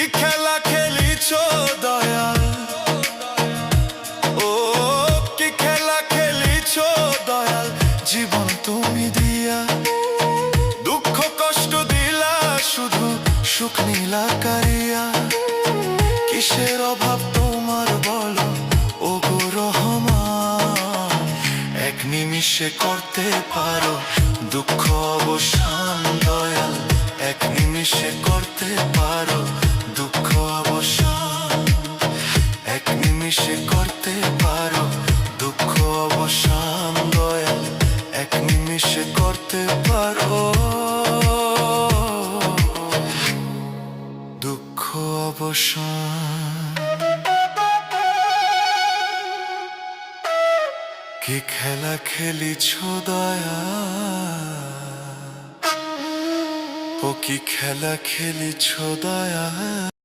কি খেলা খেলিছ দয়াল, ও কি খেলা খেলিছ দয়াল, জীবন তুমি দিয়া দুঃখ কষ্ট দিলা, শুধু সুখ নীলা কারিয়া। কিসের অভাব তোমার বলো ও গো রহমান, এক নিমিষে করতে পারো দুঃখ অবসান দয়াল, এক নিমিষে করতে পারো দুঃখ অবসান, এক নিমিষে করতে পারো দুঃখ অবসান দয়াল, এক নিমিষে করতে পারো দুঃখ অবসান। কি খেলা খেলিছ দয়াল, ও কি খেলা খেলিছ দয়াল।